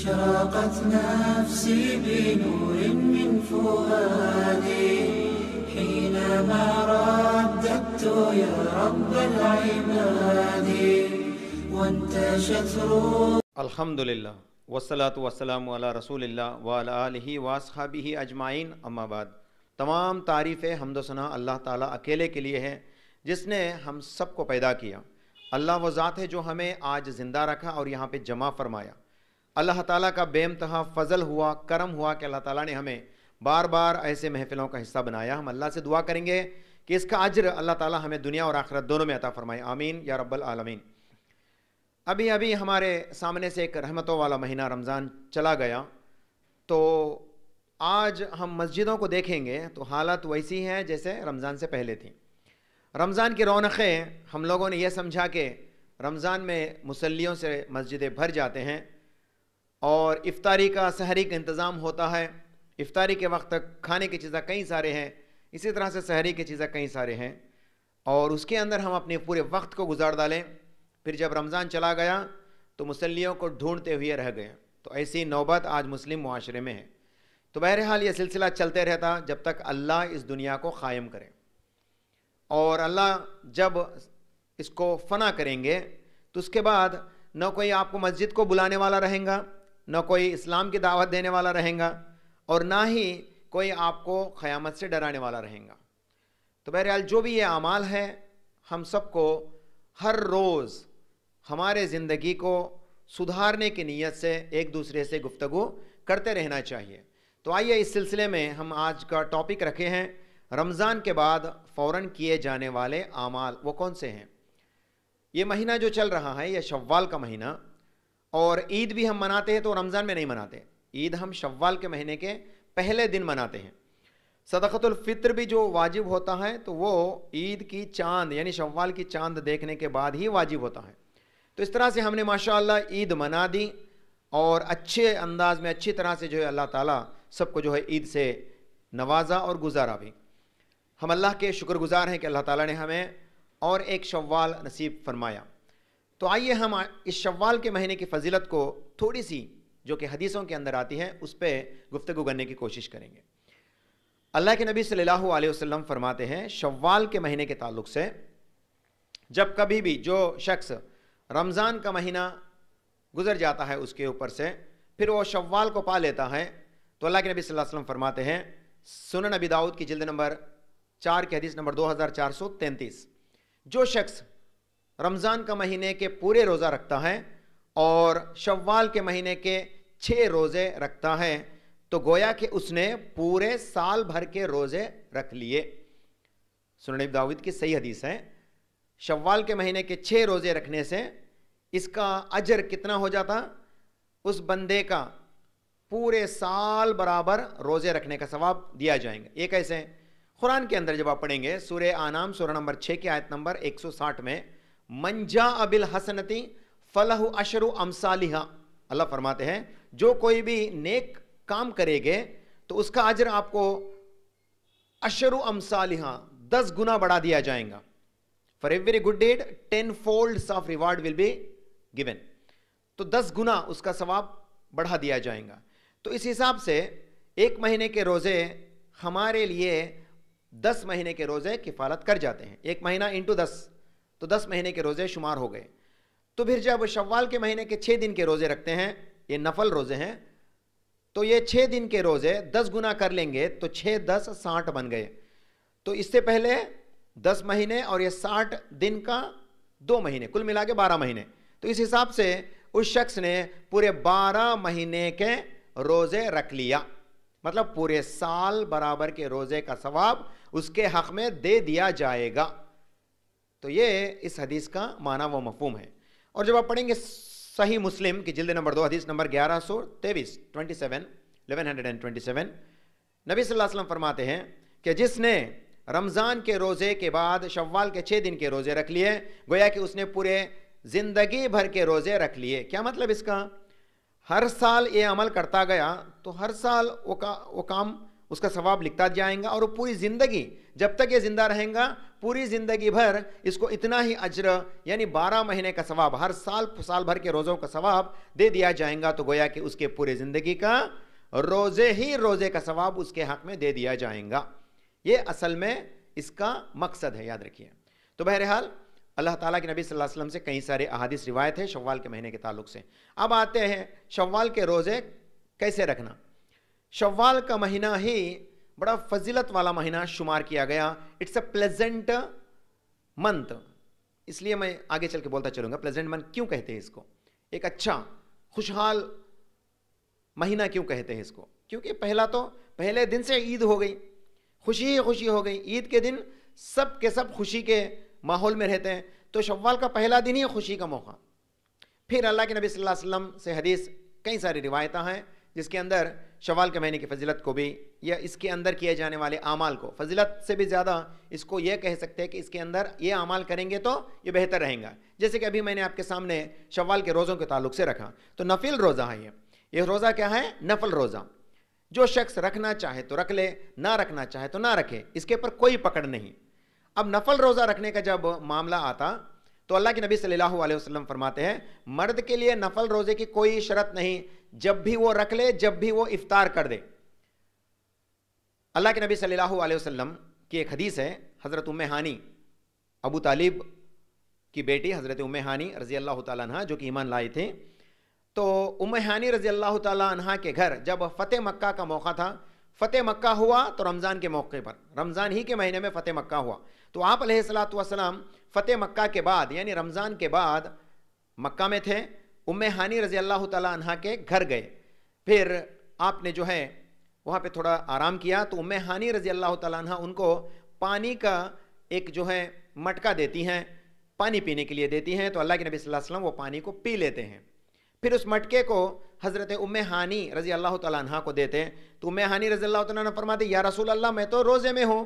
أشرقت نفسي بنور من فؤادي حينما رددت يا رب العباد وانتشت روح. الحمدللہ والصلاة والسلام علی رسول اللہ وعلی آلہ واصحابہ اجمعین، اما بعد۔ تمام تعریفیں حمد و ثنا اللہ تعالیٰ اکیلے کے لیے ہے جس نے ہم سب کو پیدا کیا۔ اللہ وہ ذات ہے جو ہمیں آج زندہ رکھا اور یہاں پہ جمع فرمایا۔ اللہ تعالیٰ کا بے انتہا فضل ہوا، کرم ہوا کہ اللہ تعالیٰ نے ہمیں بار بار ایسے محفلوں کا حصہ بنایا۔ ہم اللہ سے دعا کریں گے کہ اس کا اجر اللہ تعالیٰ ہمیں دنیا اور آخرت دونوں میں عطا فرمائے، آمین یا رب العالمین۔ ابھی ہمارے سامنے سے ایک رحمتوں والا مہینہ رمضان چلا گیا، تو آج ہم مسجدوں کو دیکھیں گے تو حالت ویسی ہے جیسے رمضان سے پہلے تھی۔ رمضان کی رونقیں ہم لوگوں نے یہ سمجھا کہ رمضان میں مصلیوں سے مسجدیں بھر جاتے ہیں اور افطاری کا سحری کا انتظام ہوتا ہے۔ افطاری کے وقت کھانے کی چیزیں کئی سارے ہیں، اسی طرح سے سحری کی چیزیں کئی سارے ہیں، اور اس کے اندر ہم اپنے پورے وقت کو گزار ڈالیں۔ پھر جب رمضان چلا گیا تو مصلیوں کو ڈھونڈتے ہوئے رہ گئے، تو ایسی نوبت آج مسلم معاشرے میں ہے۔ تو بہرحال یہ سلسلہ چلتے رہتا جب تک اللہ اس دنیا کو قائم کرے، اور اللہ جب اس کو فنا کریں گے تو اس کے بعد نہ کوئی آپ کو مسجد کو بلانے والا رہیں گا، نہ کوئی اسلام کی دعوت دینے والا رہیں گا، اور نہ ہی کوئی آپ کو قیامت سے ڈرانے والا رہیں گا۔ تو بہرحال جو بھی یہ اعمال ہے، ہم سب کو ہر روز ہمارے زندگی کو سدھارنے کی نیت سے ایک دوسرے سے گفتگو کرتے رہنا چاہیے۔ تو آئیے اس سلسلے میں ہم آج کا ٹاپک رکھے ہیں رمضان کے بعد فوراً کیے جانے والے اعمال وہ کون سے ہیں۔ یہ مہینہ جو چل رہا ہے یہ شوال کا مہینہ، اور عید بھی ہم مناتے ہیں تو رمضان میں نہیں مناتے، عید ہم شوال کے مہینے کے پہلے دن مناتے ہیں۔ صدقۃ الفطر بھی جو واجب ہوتا ہے تو وہ عید کی چاند یعنی شوال کی چاند دیکھنے کے بعد ہی واجب ہوتا ہے۔ تو اس طرح سے ہم نے ماشاءاللہ عید منا دی، اور اچھے انداز میں اچھی طرح سے جو ہے اللہ تعالیٰ سب کو جو ہے عید سے نوازا اور گزارا بھی۔ ہم اللہ کے شکر گزار ہیں کہ اللہ تعالیٰ نے ہمیں اور ایک شوال نصیب فرمایا۔ تو آئیے ہم اس شوال کے مہینے کی فضیلت کو تھوڑی سی جو کہ حدیثوں کے اندر آتی ہے اس پہ گفتگو کرنے کی کوشش کریں گے۔ اللہ کے نبی صلی اللہ علیہ وسلم فرماتے ہیں شوال کے مہینے کے تعلق سے، جب کبھی بھی جو شخص رمضان کا مہینہ گزر جاتا ہے اس کے اوپر سے پھر وہ شوال کو پا لیتا ہے، تو اللہ کے نبی صلی اللہ علیہ وسلم فرماتے ہیں، سنن ابی داؤد کی جلد نمبر 4 کی حدیث نمبر 2433، جو شخص رمضان کا مہینے کے پورے روزہ رکھتا ہے اور شوال کے مہینے کے 6 روزے رکھتا ہے تو گویا کہ اس نے پورے سال بھر کے روزے رکھ لیے۔ سنن ابی داؤد کی صحیح حدیث ہے۔ شوال کے مہینے کے 6 روزے رکھنے سے اس کا اجر کتنا ہو جاتا؟ اس بندے کا پورے سال برابر روزے رکھنے کا ثواب دیا جائیں گے۔ یہ کیسے؟ قرآن کے اندر جب آپ پڑھیں گے سورہ انعام سورہ نمبر 6 کی آیت نمبر 160 میں، من جاء بالحسنۃ فلہ عشر امثالھا، اللہ فرماتے ہیں جو کوئی بھی نیک کام کرے گے تو اس کا اجر آپ کو عشر امثالھا 10 گنا بڑھا دیا جائے گا۔ For every good deed 10 folds of reward will be given، تو 10 گنا اس کا ثواب بڑھا دیا جائے گا۔ تو اس حساب سے ایک مہینے کے روزے ہمارے لیے 10 مہینے کے روزے کفالت کر جاتے ہیں۔ ایک مہینہ انٹو 10 تو 10 مہینے کے روزے شمار ہو گئے۔ تو پھر جب شوال کے مہینے کے 6 دن کے روزے رکھتے ہیں، یہ نفل روزے ہیں، تو یہ 6 دن کے روزے 10 گنا کر لیں گے تو 6 10 60 بن گئے۔ تو اس سے پہلے 10 مہینے اور یہ 60 دن کا 2 مہینے، کل ملا کے 12 مہینے۔ تو اس حساب سے اس شخص نے پورے 12 مہینے کے روزے رکھ لیا، مطلب پورے سال برابر کے روزے کا ثواب اس کے حق میں دے دیا جائے گا۔ تو یہ اس حدیث کا معنی و مفہوم ہے۔ اور جب آپ پڑھیں گے صحیح مسلم کی جلد نمبر 2 حدیث نمبر 1127 1127 نبی صلی اللہ علیہ وسلم فرماتے ہیں کہ جس نے رمضان کے روزے کے بعد شوال کے 6 دن کے روزے رکھ لیے گویا کہ اس نے پورے زندگی بھر کے روزے رکھ لیے۔ کیا مطلب اس کا؟ ہر سال یہ عمل کرتا گیا تو ہر سال وہ کام اس کا ثواب لکھتا جائیں گا، اور وہ پوری زندگی جب تک یہ زندہ رہیں گا پوری زندگی بھر اس کو اتنا ہی اجر یعنی 12 مہینے کا ثواب، ہر سال بھر کے روزوں کا ثواب دے دیا جائیں گا. تو گویا کہ اس کے پورے زندگی کا روزے کا ثواب اس کے حق میں دے دیا جائیں گا. یہ اصل میں اس کا مقصد ہے، یاد رکھیے. تو بہرحال اللہ تعالیٰ کے نبی صلی اللہ علیہ وسلم سے کئی سارے احادیث روایت ہے شوال کے مہینے کے تعلق سے. اب آتے ہیں شوال کے روزے کیسے رکھنا. شوال کا مہینہ ہی بڑا فضیلت والا مہینہ شمار کیا گیا. اٹس اے پلیزنٹ منتھ، اس لیے میں آگے چل کے بولتا چلوں گا پلیزنٹ منتھ کیوں کہتے ہیں اس کو، ایک اچھا خوشحال مہینہ کیوں کہتے ہیں اس کو. کیونکہ پہلے دن سے عید ہو گئی، خوشی ہو گئی. عید کے دن سب کے سب خوشی کے ماحول میں رہتے ہیں، تو شوال کا پہلا دن ہی خوشی کا موقع. پھر اللہ کے نبی صلی اللہ علیہ وسلم سے حدیث کئی ساری روایتیں ہیں جس کے اندر شوال کے مہینے کی فضیلت کو بھی یا اس کے اندر کیے جانے والے اعمال کو، فضیلت سے بھی زیادہ اس کو یہ کہہ سکتے ہیں کہ اس کے اندر یہ اعمال کریں گے تو یہ بہتر رہیں گا. جیسے کہ ابھی میں نے آپ کے سامنے شوال کے روزوں کے تعلق سے رکھا، تو نفل روزہ ہے یہ روزہ کیا ہے؟ نفل روزہ. جو شخص رکھنا چاہے تو رکھ لے، نہ رکھنا چاہے تو نہ رکھے، اس کے پر کوئی پکڑ نہیں. اب نفل روزہ رکھنے کا جب معاملہ آتا تو اللہ کے نبی صلی اللہ علیہ وسلم فرماتے ہیں مرد کے لیے نفل روزے کی کوئی شرط نہیں، جب بھی وہ رکھ لے، جب بھی وہ افطار کر دے. اللہ کے نبی صلی اللہ علیہ وسلم کی ایک حدیث ہے، حضرت ام ہانی ابو طالب کی بیٹی حضرت ام ہانی رضی اللہ تعالیٰ عنہ جو کہ ایمان لائی تھے. تو ام ہانی رضی اللہ تعالیٰ عنہ کے گھر جب فتح مکہ کا موقع تھا، فتح مکہ ہوا تو رمضان کے موقع پر، رمضان ہی کے مہینے میں فتح مکہ ہوا. تو آپ علیہ الصلوۃ والسلام فتح مکہ کے بعد یعنی رمضان کے بعد مکہ میں تھے، ام ہانی رضی اللہ تعالیٰ عنہ کے گھر گئے. پھر آپ نے جو ہے وہاں پہ تھوڑا آرام کیا، تو ام ہانی رضی اللہ تعالیٰ عنہ ان کو پانی کا ایک جو ہے مٹکا دیتی ہیں، پانی پینے کے لیے دیتی ہیں. تو اللہ کے نبی صلی اللہ علیہ وسلم وہ پانی کو پی لیتے ہیں. پھر اس مٹکے کو حضرت ام ہانی رضی اللہ تعالیٰ عنہ کو دیتے ہیں. تو ام ہانی رضی اللہ تعالیٰ عنہ فرماتے یا رسول اللہ میں تو روزے میں ہوں.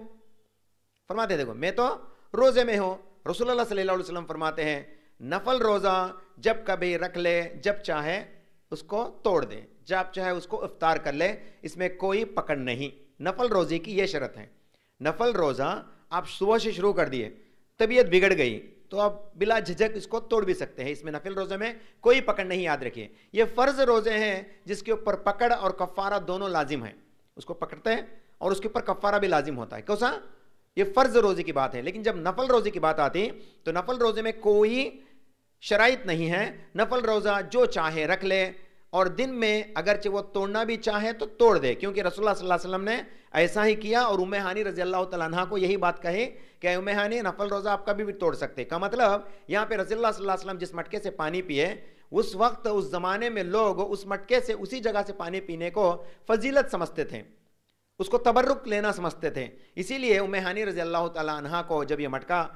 فرماتے دیکھو میں تو روزے میں ہوں. رسول اللہ صلی اللہ علیہ وسلم فرماتے ہیں نفل روزہ جب کبھی رکھ لے، جب چاہے اس کو توڑ دے، جب چاہے اس کو افطار کر لے، اس میں کوئی پکڑ نہیں. نفل روزے کی یہ شرط ہے. نفل روزہ آپ صبح سے شروع کر دیے، طبیعت بگڑ گئی تو آپ بلا جھجک اس کو توڑ بھی سکتے ہیں. اس میں نفل روزے میں کوئی پکڑ نہیں. یاد رکھیے یہ فرض روزے ہیں جس کے اوپر پکڑ اور کفارہ دونوں لازم ہیں. اس کو پکڑتے ہیں اور اس کے اوپر کفارہ بھی لازم ہوتا ہے. کیسا؟ یہ فرض روزے کی بات ہے. لیکن جب نفل روزے کی بات آتی تو نفل روزے میں کوئی شرائط نہیں ہے. نفل روزہ جو چاہے رکھ لے، اور دن میں اگرچہ وہ توڑنا بھی چاہے تو توڑ دے، کیونکہ رسول اللہ صلی اللہ علیہ وسلم نے ایسا ہی کیا. اور ام ہانی رضی اللہ تعالیٰ عنہ کو یہی بات کہی کہ ام ہانی نفل روزہ آپ کبھی بھی توڑ سکتے. کا مطلب یہاں پہ رسول اللہ صلی اللہ علیہ وسلم جس مٹکے سے پانی پیے، اس وقت اس زمانے میں لوگ اس مٹکے سے اسی جگہ سے پانی پینے کو فضیلت سمجھتے تھے، اس کو تبرک لینا سمجھتے تھے. اسی لیے ام ہانی رضی اللہ تعالیٰ عنہ کو جب یہ مٹکا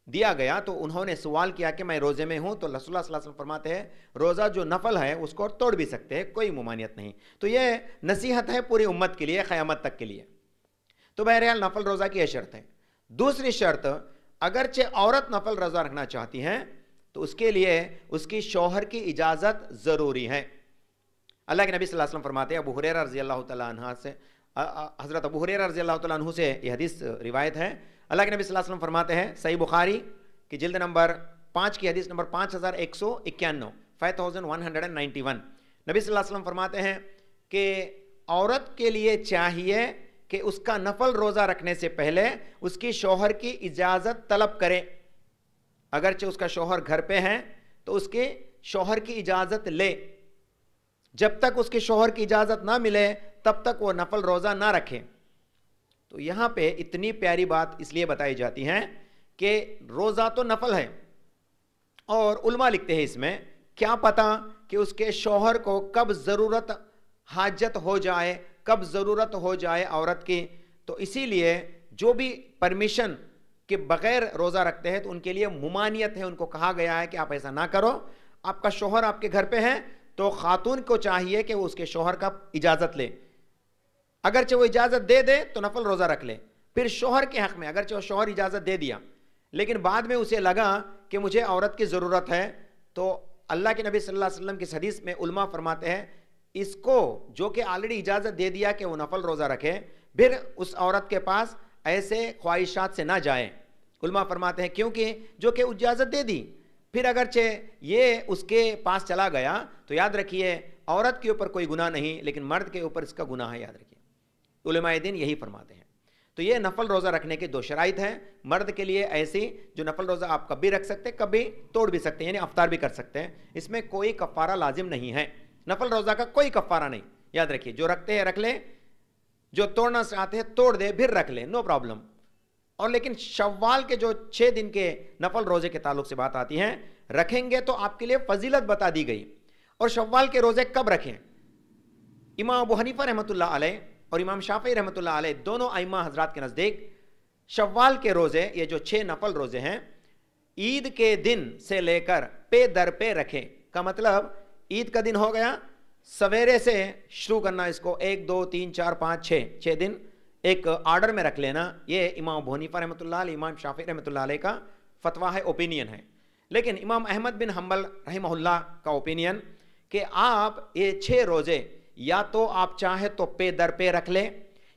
دیا گیا تو انہوں نے سوال کیا کہ میں روزے میں ہوں. تو رسول اللہ صلی اللہ علیہ وسلم فرماتے ہیں روزہ جو نفل ہے اس کو توڑ بھی سکتے ہیں، کوئی ممانعت نہیں. تو یہ نصیحت ہے پوری امت کے لیے، قیامت تک کے لیے. تو بہرحال نفل روزہ کی یہ شرط ہے. دوسری شرط، اگرچہ عورت نفل روزہ رکھنا چاہتی ہیں تو اس کے لیے اس کی شوہر کی اجازت ضروری ہے. اللہ کے نبی صلی اللہ علیہ وسلم فرماتے ہیں، ابو ہریرہ رضی اللہ تعالیٰ عنہ سے، حضرت ابو ہریرہ رضی اللہ تعالیٰ عنہ سے یہ حدیث روایت ہے. اللہ کے نبی صلی اللہ علیہ وسلم فرماتے ہیں، صحیح بخاری کی جلد نمبر 5 کی حدیث نمبر 5191، 5191، نبی صلی اللہ علیہ وسلم فرماتے ہیں کہ عورت کے لیے چاہیے کہ اس کا نفل روزہ رکھنے سے پہلے اس کی شوہر کی اجازت طلب کرے. اگرچہ اس کا شوہر گھر پہ ہے تو اس کے شوہر کی اجازت لے. جب تک اس کے شوہر کی اجازت نہ ملے تب تک وہ نفل روزہ نہ رکھے. تو یہاں پہ اتنی پیاری بات اس لیے بتائی جاتی ہے کہ روزہ تو نفل ہے، اور علماء لکھتے ہیں اس میں کیا پتہ کہ اس کے شوہر کو کب ضرورت حاجت ہو جائے، کب ضرورت ہو جائے عورت کی. تو اسی لیے جو بھی پرمیشن کے بغیر روزہ رکھتے ہیں تو ان کے لیے ممانعت ہے. ان کو کہا گیا ہے کہ آپ ایسا نہ کرو. آپ کا شوہر آپ کے گھر پہ ہے تو خاتون کو چاہیے کہ وہ اس کے شوہر کا اجازت لے. اگرچہ وہ اجازت دے دے تو نفل روزہ رکھ لے. پھر شوہر کے حق میں اگرچہ وہ شوہر اجازت دے دیا لیکن بعد میں اسے لگا کہ مجھے عورت کی ضرورت ہے، تو اللہ کے نبی صلی اللہ علیہ وسلم کی حدیث میں علماء فرماتے ہیں اس کو جو کہ آلریڈی اجازت دے دیا کہ وہ نفل روزہ رکھے، پھر اس عورت کے پاس ایسے خواہشات سے نہ جائیں. علماء فرماتے ہیں کیونکہ جو کہ اجازت دے دی، پھر اگرچہ یہ اس کے پاس چلا گیا تو یاد رکھیے عورت کے اوپر کوئی گناہ نہیں، لیکن مرد کے اوپر اس کا گناہ ہے. یاد رکھیے علماء دین یہی فرماتے ہیں. تو یہ نفل روزہ رکھنے کے 2 شرائط ہیں. مرد کے لیے ایسی جو نفل روزہ آپ کبھی رکھ سکتے، کبھی توڑ بھی سکتے ہیں، یعنی افطار بھی کر سکتے ہیں. اس میں کوئی کفارہ لازم نہیں ہے. نفل روزہ کا کوئی کفارہ نہیں. یاد رکھیے جو رکھتے ہیں رکھ لیں، جو توڑنا چاہتے ہیں توڑ دے پھر رکھ لیں، نو پرابلم. اور لیکن شوال کے جو 6 دن کے نفل روزے کے تعلق سے بات آتی ہے، رکھیں گے تو آپ کے لیے فضیلت بتا دی گئی. اور شوال کے روزے کب رکھیں؟ امام ابو حنیفہ رحمۃ اللہ علیہ اور امام شافعی رحمۃ اللہ علیہ دونوں ائمہ حضرات کے نزدیک شوال کے روزے، یہ جو 6 نفل روزے ہیں، عید کے دن سے لے کر پے در پے رکھیں. کا مطلب عید کا دن ہو گیا، سویرے سے شروع کرنا اس کو، 1 2 3 4 5 6 دن ایک آرڈر میں رکھ لینا. یہ امام ابو حنیفہ رحمۃ اللہ علیہ، امام شافعی رحمۃ اللہ علیہ کا فتویٰ ہے، اوپینین ہے. لیکن امام احمد بن حنبل رحمہ اللہ کا اوپینین کہ آپ یہ 6 روزے یا تو آپ چاہیں تو پے در پے رکھ لیں،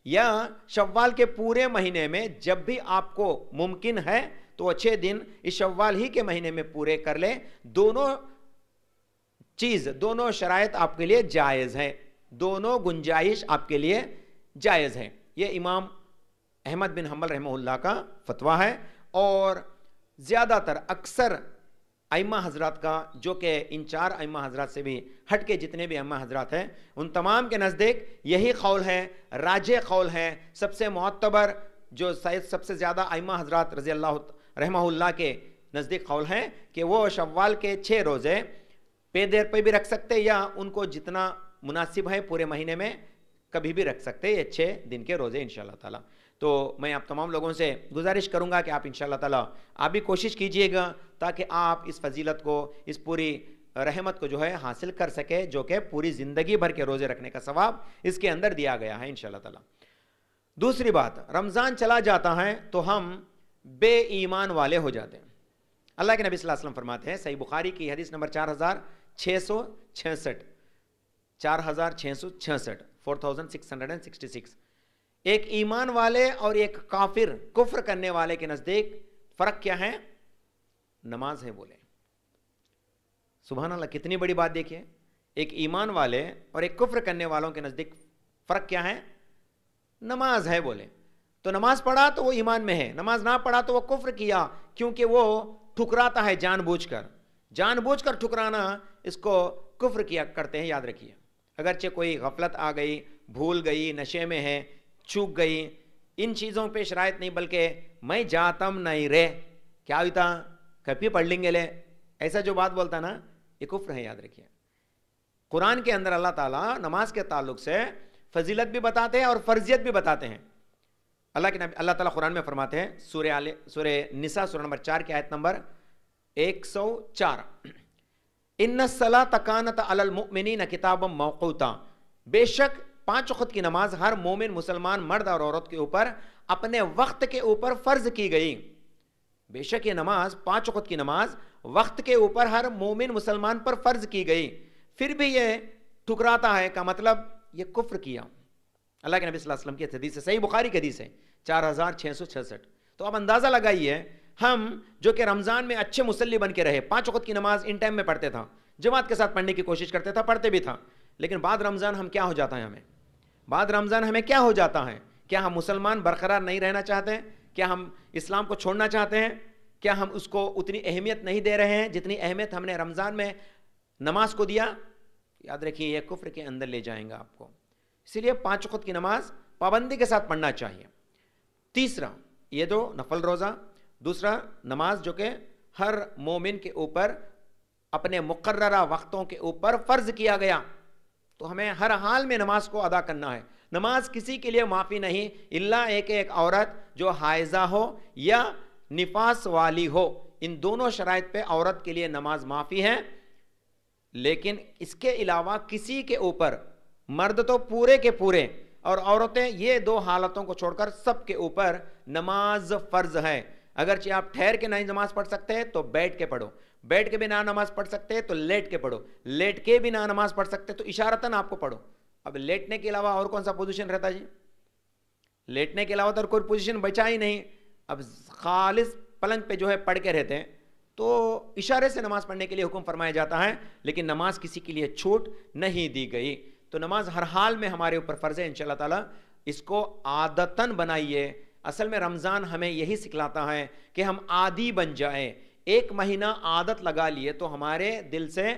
یا شوال کے پورے مہینے میں جب بھی آپ کو ممکن ہے تو وہ 6 دن اس شوال ہی کے مہینے میں پورے کر لیں. دونوں شرائط آپ کے لیے جائز ہے، دونوں گنجائش آپ کے لیے جائز ہے. یہ امام احمد بن حنبل رحمہ اللہ کا فتویٰ ہے. اور زیادہ تر اکثر ائمہ حضرات کا، جو کہ ان 4 ائمہ حضرات سے بھی ہٹ کے جتنے بھی ائمہ حضرات ہیں، ان تمام کے نزدیک یہی قول ہے، راجح قول ہے، سب سے معتبر، جو سب سے زیادہ ائمہ حضرات رضی اللہ رحمہ اللہ کے نزدیک قول ہے کہ وہ شوال کے 6 روزے پے دیر پہ بھی رکھ سکتے، یا ان کو جتنا مناسب ہے پورے مہینے میں کبھی بھی رکھ سکتے، یہ 6 دن کے روزے انشاءاللہ تعالی. تو میں آپ تمام لوگوں سے گزارش کروں گا کہ آپ انشاءاللہ تعالی آپ بھی کوشش کیجئے گا تاکہ آپ اس فضیلت کو، اس پوری رحمت کو جو ہے حاصل کر سکے، جو کہ پوری زندگی بھر کے روزے رکھنے کا ثواب اس کے اندر دیا گیا ہے انشاءاللہ تعالی. دوسری بات، رمضان چلا جاتا ہے تو ہم بے ایمان والے ہو جاتے ہیں. اللہ کے نبی صلی اللہ علیہ وسلم فرماتے ہیں، صحیح بخاری کی حدیث نمبر 4666 4666 ایک ایمان والے اور ایک کافر، کفر کرنے والے کے نزدیک فرق کیا ہے؟ نماز ہے. بولے سبحان اللہ، کتنی بڑی بات دیکھیے. ایک ایمان والے اور ایک کفر کرنے والوں کے نزدیک فرق کیا ہے؟ نماز ہے. بولے تو نماز پڑھا تو وہ ایمان میں ہے، نماز نہ پڑھا تو وہ کفر کیا، کیونکہ وہ ٹھکراتا ہے جان بوجھ کر ٹھکرانا، اس کو کفر کیا کرتے ہیں. یاد رکھیے اگرچہ کوئی غفلت آ گئی، بھول گئی، نشے میں ہے، چوک گئی، ان چیزوں پہ شرائط نہیں، بلکہ میں جاتم نہیں رے، کیا ہوتا کبھی پڑھ لیں گے لے، ایسا جو بات بولتا نا، یہ کفر ہے. یاد رکھیے قرآن کے اندر اللہ تعالیٰ نماز کے تعلق سے فضیلت بھی بتاتے ہیں اور فرضیت بھی بتاتے ہیں. اللہ تعالیٰ قرآن میں فرماتے ہیں، سورہ نساء سورہ نمبر 4 کی آیت نمبر 104، ان الصلاۃ کانت علی المؤمنین کتابا موقوتا، بے شک 5 وقت کی نماز ہر مومن مسلمان مرد اور عورت کے اوپر اپنے وقت کے اوپر فرض کی گئی. بے شک یہ نماز 5 وقت کی نماز وقت کے اوپر ہر مومن مسلمان پر فرض کی گئی، پھر بھی یہ ٹھکراتا ہے، کا مطلب یہ کفر کیا. اللہ کے نبی صلی اللہ علیہ وسلم کی حدیث ہے، صحیح بخاری کی حدیث ہے 4666. تو اب اندازہ لگائیے، ہم جو کہ رمضان میں اچھے مصلی بن کے رہے، 5 وقت کی نماز ان ٹائم میں پڑھتے تھا، جماعت کے ساتھ پڑھنے کی کوشش کرتے تھا، پڑھتے بھی تھا، لیکن بعد رمضان ہم کیا ہو جاتا ہے؟ ہمیں کیا ہو جاتا ہے؟ کیا ہم مسلمان برقرار نہیں رہنا چاہتے ہیں؟ کیا ہم اسلام کو چھوڑنا چاہتے ہیں؟ کیا ہم اس کو اتنی اہمیت نہیں دے رہے ہیں جتنی اہمیت ہم نے رمضان میں نماز کو دیا؟ یاد رکھیے یہ کفر کے اندر لے جائیں گا آپ کو. اسی لیے 5 وقت کی نماز پابندی کے ساتھ پڑھنا چاہیے. تیسرا یہ 2 نفل روزہ، دوسرا نماز جو کہ ہر مومن کے اوپر اپنے مقررہ وقتوں کے اوپر فرض کیا گیا، تو ہمیں ہر حال میں نماز کو ادا کرنا ہے. نماز کسی کے لیے معافی نہیں، الا ایک عورت جو حائضہ ہو یا نفاس والی ہو، ان دونوں شرائط پہ عورت کے لیے نماز معافی ہے. لیکن اس کے علاوہ کسی کے اوپر، مرد تو پورے کے پورے اور عورتیں یہ 2 حالتوں کو چھوڑ کر سب کے اوپر نماز فرض ہے. اگرچہ آپ ٹھہر کے نہیں نماز پڑھ سکتے تو بیٹھ کے پڑھو، بیٹھ کے بھی نہ نماز پڑھ سکتے تو لیٹ کے پڑھو, لیٹ کے بھی نہ نماز پڑھ سکتے تو اشارتاً آپ کو پڑھو. اب لیٹنے کے علاوہ اور کون سا پوزیشن رہتا جی؟ لیٹنے کے علاوہ تو کوئی پوزیشن بچا ہی نہیں. اب خالص پلنگ پہ جو ہے پڑھ کے رہتے ہیں تو اشارے سے نماز پڑھنے کے لیے حکم فرمایا جاتا ہے, لیکن نماز کسی کے لیے چھوٹ نہیں دی گئی. تو نماز ہر حال میں ہمارے اوپر فرض ہے انشاءاللہ تعالیٰ. اس کو عادتاً بنائیے. اصل میں رمضان ہمیں یہی سکھلاتا ہے کہ ہم عادی بن جائیں. ایک مہینہ عادت لگا لیے تو ہمارے دل سے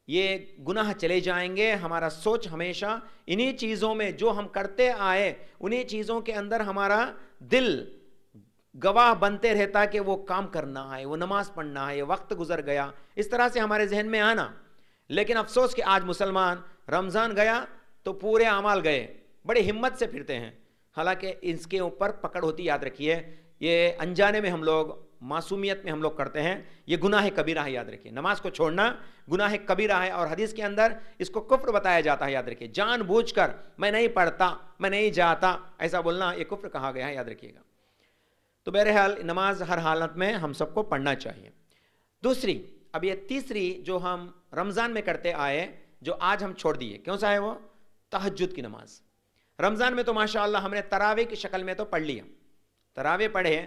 یہ گناہ چلے جائیں گے. ہمارا سوچ ہمیشہ انہی چیزوں میں جو ہم کرتے آئے انہی چیزوں کے اندر ہمارا دل گواہ بنتے رہتا کہ وہ کام کرنا ہے, وہ نماز پڑھنا ہے, یہ وقت گزر گیا, اس طرح سے ہمارے ذہن میں آنا. لیکن افسوس کہ آج مسلمان رمضان گیا تو پورے اعمال گئے, بڑے ہمت سے پھرتے ہیں, حالانکہ اس کے اوپر پکڑ ہوتی. یاد رکھیے یہ انجانے میں ہم لوگ, معصومیت میں ہم لوگ کرتے ہیں, یہ گناہ کبیرہ ہے. یاد رکھیے نماز کو چھوڑنا گناہ کبیرہ ہے, اور حدیث کے اندر اس کو کفر بتایا جاتا ہے. یاد رکھیے جان بوجھ کر میں نہیں پڑھتا, میں نہیں جاتا, ایسا بولنا یہ کفر کہا گیا ہے. یاد رکھیے گا. تو بہرحال نماز ہر حالت میں ہم سب کو پڑھنا چاہیے. دوسری, اب یہ تیسری جو ہم رمضان میں کرتے آئے جو آج ہم چھوڑ دیے, کیوں سا ہے وہ؟ تہجد کی نماز. رمضان میں تو ماشاءاللہ ہم نے تراویح کی شکل میں تو پڑھ لیا, تراویح پڑھے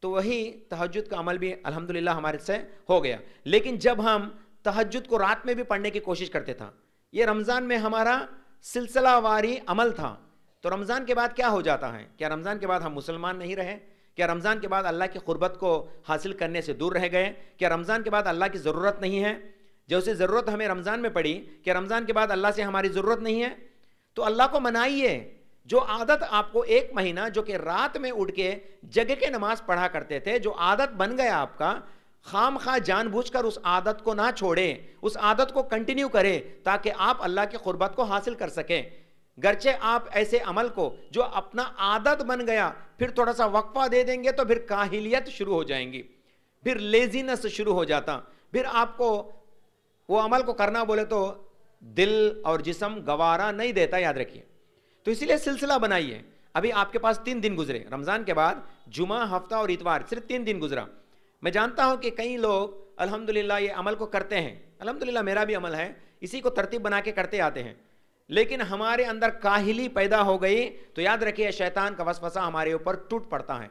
تو وہی تہجد کا عمل بھی الحمدللہ ہمارے سے ہو گیا. لیکن جب ہم تہجد کو رات میں بھی پڑھنے کی کوشش کرتے تھا, یہ رمضان میں ہمارا سلسلہ واری عمل تھا. تو رمضان کے بعد کیا ہو جاتا ہے؟ کیا رمضان کے بعد ہم مسلمان نہیں رہے؟ کیا رمضان کے بعد اللہ کی قربت کو حاصل کرنے سے دور رہ گئے؟ کیا رمضان کے بعد اللہ کی ضرورت نہیں ہے؟ جیسے ضرورت ہمیں رمضان میں پڑی, کیا رمضان کے بعد اللہ سے ہماری ضرورت نہیں ہے؟ تو اللہ کو منائیے. جو عادت آپ کو ایک مہینہ جو کہ رات میں اٹھ کے جگہ کے نماز پڑھا کرتے تھے, جو عادت بن گیا آپ کا, خام خواہ جان بوجھ کر اس عادت کو نہ چھوڑے, اس عادت کو کنٹینیو کرے تاکہ آپ اللہ کی قربت کو حاصل کر سکیں. گرچہ آپ ایسے عمل کو جو اپنا عادت بن گیا پھر تھوڑا سا وقفہ دے دیں گے تو پھر کاہلیت شروع ہو جائیں گی, پھر لیزینس شروع ہو جاتا, پھر آپ کو وہ عمل کو کرنا بولے تو دل اور جسم گوارا نہیں دیتا. یاد رکھیے. تو اسی لیے سلسلہ بنائیے. ابھی آپ کے پاس 3 دن گزرے رمضان کے بعد, جمعہ, ہفتہ اور اتوار, صرف 3 دن گزرا. میں جانتا ہوں کہ کئی لوگ الحمدللہ یہ عمل کو کرتے ہیں, الحمدللہ میرا بھی عمل ہے, اسی کو ترتیب بنا کے کرتے آتے ہیں, لیکن ہمارے اندر کاہلی پیدا ہو گئی تو یاد رکھیے شیطان کا وسوسہ ہمارے اوپر ٹوٹ پڑتا ہے.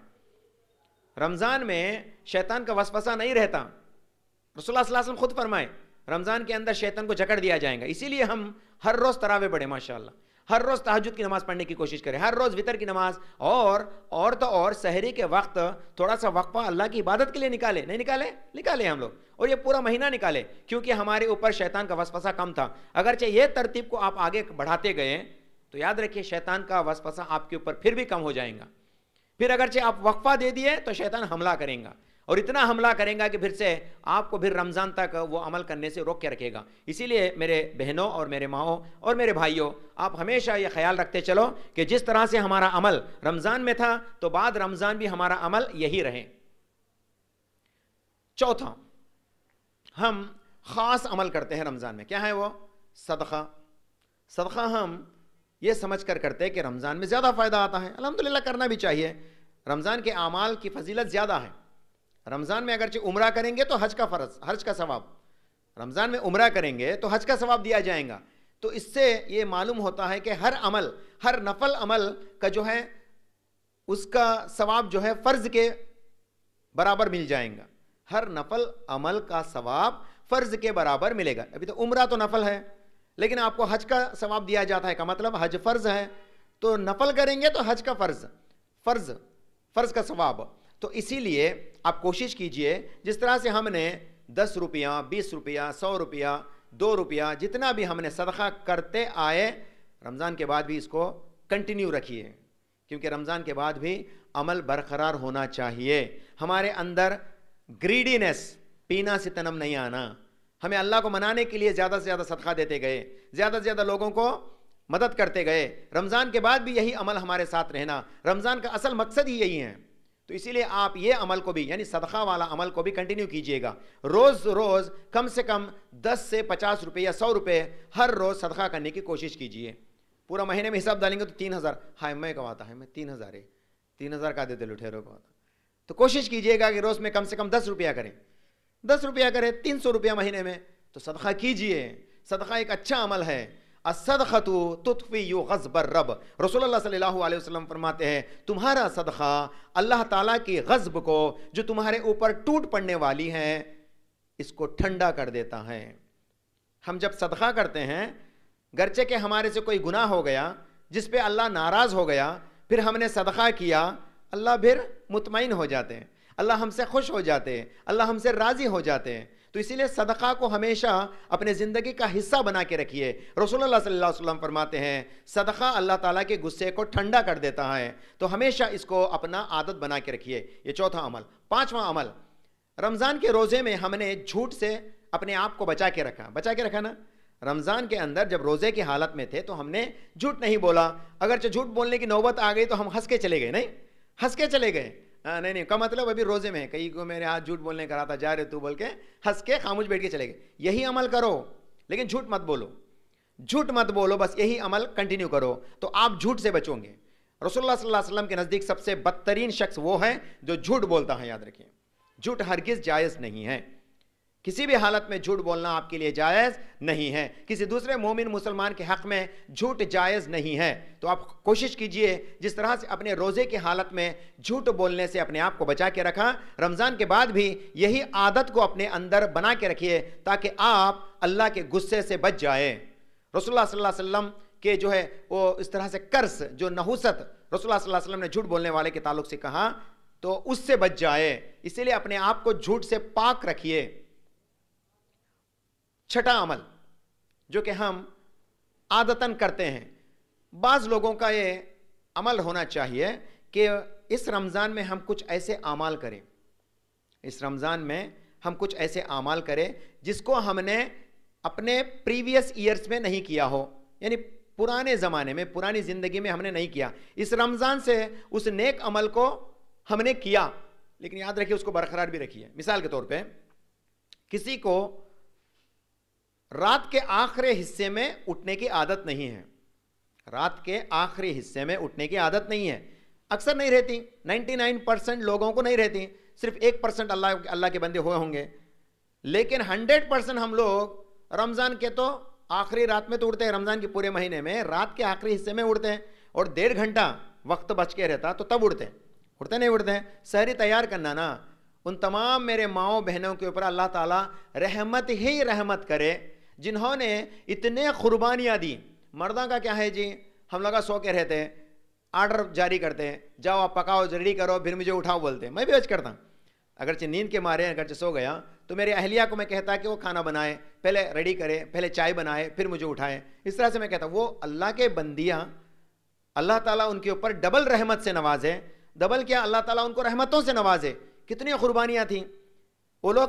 رمضان میں شیطان کا وسوسہ نہیں رہتا. رسول اللہ صلی اللہ علیہ وسلم خود فرمائے رمضان کے اندر شیطان کو جکڑ دیا جائے گا. اسی لیے ہم ہر روز تراویح پڑھیں, ماشاءاللہ ہر روز تہجد کی نماز پڑھنے کی کوشش کریں, ہر روز وطر کی نماز, اور تو اور سحری کے وقت تھوڑا سا وقفہ اللہ کی عبادت کے لیے نکالے. نہیں نکالے؟ نکالے ہم لوگ, اور یہ پورا مہینہ نکالے, کیونکہ ہمارے اوپر شیطان کا وسوسہ کم تھا. اگرچہ یہ ترتیب کو آپ آگے بڑھاتے گئے تو یاد رکھیے شیطان کا وسوسہ آپ کے اوپر پھر بھی کم ہو جائے گا. پھر اگرچہ آپ وقفہ دے دیے تو شیطان حملہ کریں گا, اور اتنا حملہ کریں گا کہ پھر سے آپ کو پھر رمضان تک وہ عمل کرنے سے روک کے رکھے گا. اسی لیے میرے بہنوں اور میرے ماؤں اور میرے بھائیوں, آپ ہمیشہ یہ خیال رکھتے چلو کہ جس طرح سے ہمارا عمل رمضان میں تھا تو بعد رمضان بھی ہمارا عمل یہی رہے. چوتھا, ہم خاص عمل کرتے ہیں رمضان میں. کیا ہے وہ؟ صدقہ. صدقہ ہم یہ سمجھ کر کرتے ہیں کہ رمضان میں زیادہ فائدہ آتا ہے. الحمدللہ کرنا بھی چاہیے. رمضان کے اعمال کی فضیلت زیادہ ہے. رمضان میں اگرچہ عمرہ کریں گے تو حج کا فرض, حج کا ثواب, رمضان میں عمرہ کریں گے تو حج کا ثواب دیا جائے گا. تو اس سے یہ معلوم ہوتا ہے کہ ہر عمل, ہر نفل عمل کا جو ہے اس کا ثواب جو ہے فرض کے برابر مل جائے گا. ہر نفل عمل کا ثواب فرض کے برابر ملے گا. ابھی تو عمرہ تو نفل ہے, لیکن آپ کو حج کا ثواب دیا جاتا ہے, کا مطلب حج فرض ہے, تو نفل کریں گے تو حج کا فرض کا ثواب. تو اسی لیے آپ کوشش کیجئے جس طرح سے ہم نے 10 روپیہ, 20 روپیہ, 100 روپیہ, 2 روپیہ, جتنا بھی ہم نے صدقہ کرتے آئے, رمضان کے بعد بھی اس کو کنٹینیو رکھیے, کیونکہ رمضان کے بعد بھی عمل برقرار ہونا چاہیے. ہمارے اندر گریڈینس, پینا سے تنم نہیں آنا. ہمیں اللہ کو منانے کے لیے زیادہ سے زیادہ صدقہ دیتے گئے, زیادہ سے زیادہ لوگوں کو مدد کرتے گئے. رمضان کے بعد بھی یہی عمل ہمارے ساتھ رہنا. رمضان کا اصل مقصد ہی یہی ہے. تو اسی لیے آپ یہ عمل کو بھی, یعنی صدقہ والا عمل کو بھی کنٹینیو کیجئے گا. روز روز کم سے کم 10 سے 50 روپے یا 100 روپے ہر روز صدقہ کرنے کی کوشش کیجئے. پورا مہینے میں حساب ڈالیں گے تو 3000. ہائے میں کماتا ہے, میں 3000 ہے, 3000 کا دیتے لٹھیروں کو. تو کوشش کیجئے گا کہ روز میں کم سے کم 10 روپیہ کریں. 10 روپیہ کرے 300 روپیہ مہینے میں، تو صدقہ کیجئے. صدقہ ایک اچھا عمل ہے. الصدقۃ تطفئ غضب الرب. رسول اللہ صلی اللہ علیہ وسلم فرماتے ہیں تمہارا صدقہ اللہ تعالیٰ کی غضب کو جو تمہارے اوپر ٹوٹ پڑنے والی ہے اس کو ٹھنڈا کر دیتا ہے. ہم جب صدقہ کرتے ہیں، گرچہ کہ ہمارے سے کوئی گناہ ہو گیا جس پہ اللہ ناراض ہو گیا، پھر ہم نے صدقہ کیا، اللہ پھر مطمئن ہو جاتے ہیں، اللہ ہم سے خوش ہو جاتے ہیں، اللہ ہم سے راضی ہو جاتے ہیں. تو اسی لیے صدقہ کو ہمیشہ اپنے زندگی کا حصہ بنا کے رکھیے. رسول اللہ صلی اللہ علیہ وسلم فرماتے ہیں صدقہ اللہ تعالیٰ کے غصے کو ٹھنڈا کر دیتا ہے. تو ہمیشہ اس کو اپنا عادت بنا کے رکھیے. یہ چوتھا عمل. پانچواں عمل، رمضان کے روزے میں ہم نے جھوٹ سے اپنے آپ کو بچا کے رکھا نا. رمضان کے اندر جب روزے کی حالت میں تھے تو ہم نے جھوٹ نہیں بولا. اگرچہ جھوٹ بولنے کی نوبت آ گئی تو ہم ہنس کے چلے گئے. نہیں کا مطلب ابھی روزے میں کئی کو میرے ہاتھ جھوٹ بولنے کا رہا تھا، جا رہے تو بول کے ہنس کے خاموش بیٹھ کے چلے گئے. یہی عمل کرو لیکن جھوٹ مت بولو، بس یہی عمل کنٹینیو کرو تو آپ جھوٹ سے بچو گے. رسول اللہ صلی اللہ علیہ وسلم کے نزدیک سب سے بدترین شخص وہ ہے جو جھوٹ بولتا ہے. یاد رکھیں جھوٹ ہرگز جائز نہیں ہے. کسی بھی حالت میں جھوٹ بولنا آپ کے لیے جائز نہیں ہے. کسی دوسرے مومن مسلمان کے حق میں جھوٹ جائز نہیں ہے. تو آپ کوشش کیجئے جس طرح سے اپنے روزے کی حالت میں جھوٹ بولنے سے اپنے آپ کو بچا کے رکھا، رمضان کے بعد بھی یہی عادت کو اپنے اندر بنا کے رکھیے تاکہ آپ اللہ کے غصے سے بچ جائے. رسول اللہ صلی اللہ علیہ وسلم کے جو ہے وہ اس طرح سے قرض جو نحوست رسول اللہ صلی اللہ علیہ وسلم نے جھوٹ بولنے والے کے تعلق سے کہا تو اس سے بچ جائے. اسی لیے اپنے آپ کو جھوٹ سے پاک رکھیے. چھٹا عمل جو کہ ہم عادتاً کرتے ہیں، بعض لوگوں کا یہ عمل ہونا چاہیے کہ اس رمضان میں ہم کچھ ایسے اعمال کریں جس کو ہم نے اپنے پریویس ایئرز میں نہیں کیا ہو، یعنی پرانے زمانے میں پرانی زندگی میں ہم نے نہیں کیا. اس رمضان سے اس نیک عمل کو ہم نے کیا لیکن یاد رکھیے اس کو برقرار بھی رکھیے. مثال کے طور پہ کسی کو رات کے آخری حصے میں اٹھنے کی عادت نہیں ہے. اکثر نہیں رہتی، 99% لوگوں کو نہیں رہتی، صرف 1% اللہ کے بندے ہوئے ہوں گے. لیکن 100% ہم لوگ رمضان کے تو آخری رات میں تو اٹھتے ہیں، رمضان کے پورے مہینے میں رات کے آخری حصے میں اٹھتے ہیں اور 1.5 گھنٹہ وقت بچ کے رہتا تو تب اٹھتے ہیں. سحری تیار کرنا نا، ان تمام میرے ماؤں بہنوں کے اوپر اللہ تعالیٰ رحمت ہی رحمت کرے جنہوں نے اتنے قربانیاں دی. مردوں کا کیا ہے جی، ہم لوگ سو کے رہتے ہیں، آرڈر جاری کرتے ہیں، جاؤ آپ پکاؤ ریڈی کرو پھر مجھے اٹھاؤ بولتے ہیں. میں بھی آج کرتا ہوں، اگرچہ نیند کے مارے اگرچہ سو گیا تو میرے اہلیہ کو میں کہتا کہ وہ کھانا بنائے، پہلے ریڈی کرے، پہلے چائے بنائے پھر مجھے اٹھائے. اس طرح سے میں کہتا وہ اللہ کے بندیاں، اللہ تعالیٰ ان کے اوپر ڈبل رحمت سے نوازے. ڈبل کیا، اللہ تعالیٰ ان کو رحمتوں سے نوازے. کتنی قربانیاں تھیں. وہ لوگ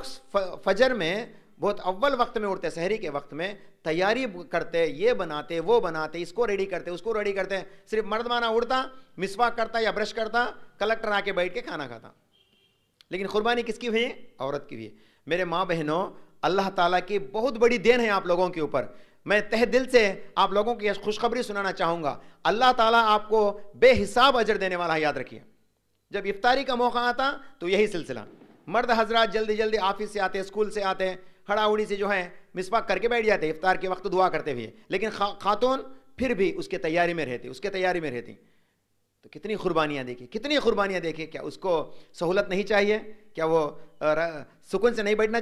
فجر میں بہت اول وقت میں اٹھتے، سحری کے وقت میں تیاری کرتے، یہ بناتے وہ بناتے، اس کو ریڈی کرتے اس کو ریڈی کرتے. صرف مرد مانا اڑتا، مسواک کرتا یا برش کرتا، کلکٹر آ کے بیٹھ کے کھانا کھاتا. لیکن قربانی کس کی ہوئی؟ عورت کی ہوئی. میرے ماں بہنوں، اللہ تعالیٰ کی بہت بڑی دین ہے آپ لوگوں کے اوپر. میں تہ دل سے آپ لوگوں کی خوشخبری سنانا چاہوں گا. اللہ تعالیٰ آپ کو بے حساب اجر دینے والا ہے. یاد رکھیے جب افطاری کا موقع آتا تو یہی سلسلہ، مرد حضرات جلدی جلدی آفس سے آتے، اسکول سے آتے، ہڑا اڑی سے جو ہے مسواک کر کے بیٹھ جاتے افطار کے وقت دعا کرتے ہوئے. لیکن خاتون پھر بھی اس کے تیاری میں رہتی. تو کتنی قربانیاں دیکھیں. کیا اس کو سہولت نہیں چاہیے؟ کیا وہ سکون سے نہیں بیٹھنا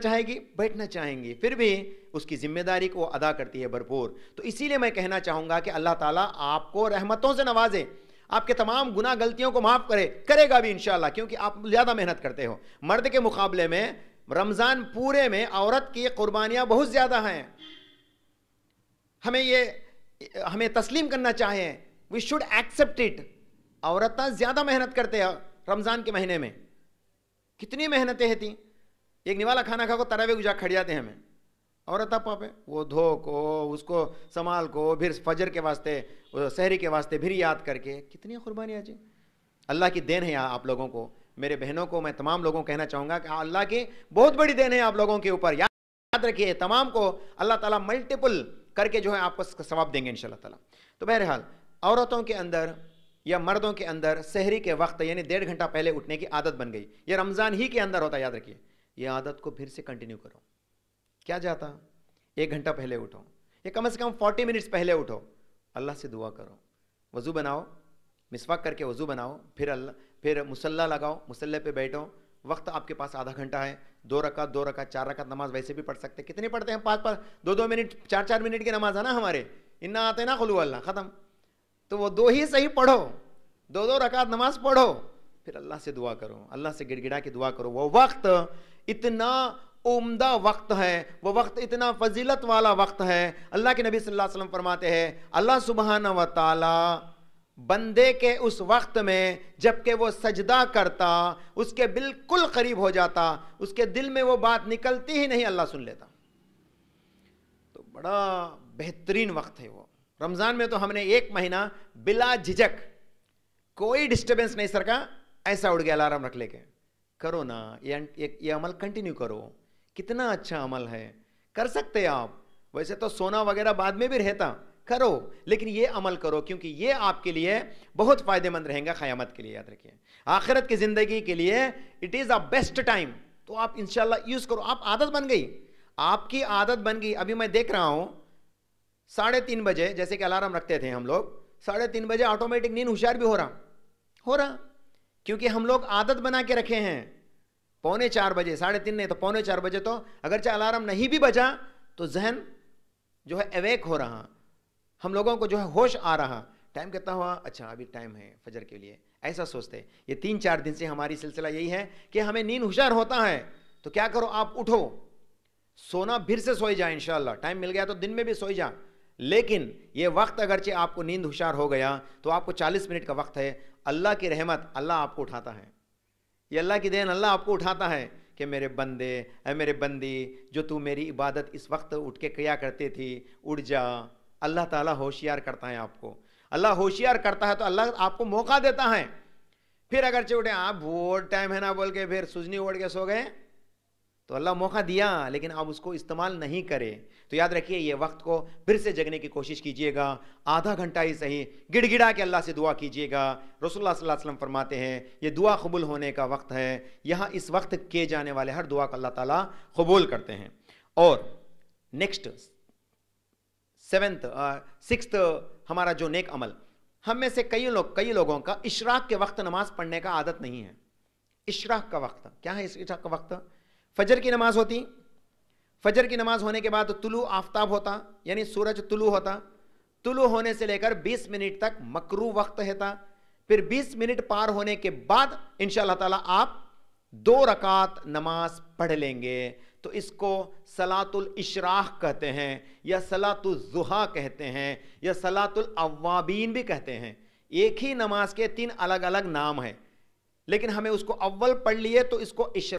چاہیں گی؟ پھر بھی اس کی ذمہ داری کو وہ ادا کرتی ہے بھرپور. تو اسی لیے میں کہنا چاہوں گا کہ اللہ تعالیٰ آپ کو رحمتوں سے نوازے، آپ کے تمام گناہ غلطیوں کو معاف کرے گا بھی انشاءاللہ، کیونکہ آپ زیادہ محنت کرتے ہو. مرد کے مقابلے میں رمضان پورے میں عورت کی قربانیاں بہت زیادہ ہیں. ہمیں تسلیم کرنا چاہیے. We should accept it. عورتیں زیادہ محنت کرتے ہیں رمضان کے مہینے میں. کتنی محنتیں تھیں. ایک نوالا کھانا کھا کو تراویح گجا کھڑ جاتے ہیں ہمیں. عورت پاپے وہ دھو کو، اس کو سنبھال کو، پھر فجر کے واسطے، سحری کے واسطے پھر یاد کر کے. کتنی قربانیاں جی. اللہ کی دین ہے آپ لوگوں کو، میرے بہنوں کو، میں تمام لوگوں کو کہنا چاہوں گا کہ اللہ کی بہت بڑی دین ہے آپ لوگوں کے اوپر. یاد رکھیے تمام کو اللہ تعالیٰ ملٹیپل کر کے جو ہے آپ کو ثواب دیں گے انشاءاللہ تعالیٰ. تو بہرحال عورتوں کے اندر یا مردوں کے اندر سحری کے وقت یعنی 1.5 گھنٹہ پہلے اٹھنے کی عادت بن گئی. یہ رمضان ہی کے اندر ہوتا ہے. یاد رکھیے یہ عادت کو پھر سے کنٹینیو کرو. کیا جاتا 1 گھنٹہ پہلے اٹھو, یا کم سے کم 40 منٹس پہلے اٹھو, اللہ سے دعا کرو, وضو بناؤ, مسواک کر کے وضو بناؤ, پھر مصلی لگاؤ, مصلی پہ بیٹھو. وقت آپ کے پاس آدھا گھنٹہ ہے, 2 رکعت 4 رکعت نماز ویسے بھی پڑھ سکتے. کتنی پڑھتے ہیں؟ 5 2 منٹ 4 منٹ کی نماز ہے نا ہمارے, انا آتے نا قل اللہ ختم. تو وہ 2 ہی صحیح پڑھو, 2 رکعت نماز پڑھو, پھر اللہ سے دعا کرو, اللہ سے گڑ گڑا کے دعا کرو. وہ وقت اتنا عمدہ وقت ہے, وہ وقت اتنا فضیلت والا وقت ہے. اللہ کے نبی صلی اللہ علیہ وسلم فرماتے ہیں اللہ سبحانہ و تعالی بندے کے اس وقت میں جب کہ وہ سجدہ کرتا, اس کے بالکل قریب ہو جاتا, اس کے دل میں وہ بات نکلتی ہی نہیں, اللہ سن لیتا. تو بڑا بہترین وقت ہے وہ. رمضان میں تو ہم نے 1 مہینہ بلا جھجک, کوئی ڈسٹربنس نہیں سر کا, ایسا اٹھ گیا الارم رکھ لے کے. کرو نا یہ عمل کنٹینیو کرو, کتنا اچھا عمل ہے, کر سکتے آپ. ویسے تو سونا وغیرہ بعد میں بھی رہتا, کرو, لیکن یہ عمل کرو کیونکہ یہ آپ کے لیے بہت فائدہ مند رہیں گا قیامت کے لیے. یاد رکھیے آخرت کی زندگی کے لیے it is a best time. تو آپ انشاءاللہ یوز کرو. آپ عادت بن گئی, آپ کی عادت بن گئی. ابھی میں دیکھ رہا ہوں 3:30 بجے جیسے کہ الارم رکھتے تھے ہم لوگ, 3:30 بجے آٹومیٹک نیند ہوشیار بھی ہو رہا, کیونکہ ہم لوگ عادت بنا کے رکھے ہیں. 3:45 بجے, 3:30 نہیں تو 3:45 بجے, تو اگرچہ الارم نہیں بھی بجا تو ذہن جو ہے اویک ہو رہا, ہم لوگوں کو جو ہے ہوش آ رہا. ٹائم کتنا ہوا, اچھا ابھی ٹائم ہے فجر کے لیے, ایسا سوچتے. یہ 3-4 دن سے ہماری سلسلہ یہی ہے کہ ہمیں نیند ہوشیار ہوتا ہے. تو کیا کرو, آپ اٹھو, سونا پھر سے سوئی جا, انشاءاللہ ٹائم مل گیا تو دن میں بھی سوئی جا. لیکن یہ وقت اگرچہ آپ کو نیند ہوشیار ہو گیا تو آپ کو 40 منٹ کا وقت ہے. اللہ کی رحمت, اللہ آپ کو اٹھاتا ہے, یہ اللہ کی دین, اللہ آپ کو اٹھاتا ہے کہ میرے بندے, اے میرے بندی, جو تو میری عبادت اس وقت اٹھ کے کیا کرتی تھی, اٹھ جا. اللہ تعالیٰ ہوشیار کرتا ہے آپ کو, اللہ ہوشیار کرتا ہے تو اللہ آپ کو موقع دیتا ہے. پھر اگرچہ اٹھے آپ بہت ٹائم ہے نا بول کے پھر سجنی اوڑھ کے سو گئے, تو اللہ موقع دیا لیکن آپ اس کو استعمال نہیں کرے. تو یاد رکھیے یہ وقت کو پھر سے جگنے کی کوشش کیجئے گا, آدھا گھنٹہ ہی صحیح گڑ گڑا کے اللہ سے دعا کیجئے گا. رسول اللہ صلی اللہ علیہ وسلم فرماتے ہیں یہ دعا قبول ہونے کا وقت ہے. یہاں اس وقت کیے جانے والے ہر دعا کو اللہ تعالیٰ قبول کرتے ہیں. اور نیکسٹ 6th ہمارا جو نیک عمل, ہم میں سے کئی لوگوں کا اشراق کے وقت نماز پڑھنے کا عادت نہیں ہے. اشراق کا وقت کیا ہے؟ اشراق کا وقت فجر کی نماز ہوتی, فجر کی نماز ہونے کے بعد طلوع آفتاب ہوتا, یعنی سورج طلوع ہوتا, طلوع ہونے سے لے کر 20 منٹ تک مکروہ وقت رہتا. پھر 20 منٹ پار ہونے کے بعد انشاءاللہ تعالیٰ آپ 2 رکعت نماز پڑھ لیں گے. تو اس کو صلاۃ الاشراق کہتے ہیں, یا صلاۃ الضحیٰ کہتے ہیں, یا صلاۃ الاوابین بھی کہتے ہیں. ایک ہی نماز کے 3 الگ الگ نام ہیں, لیکن ہمیں اس کو اول پڑھ لیے تو اس کو اشراق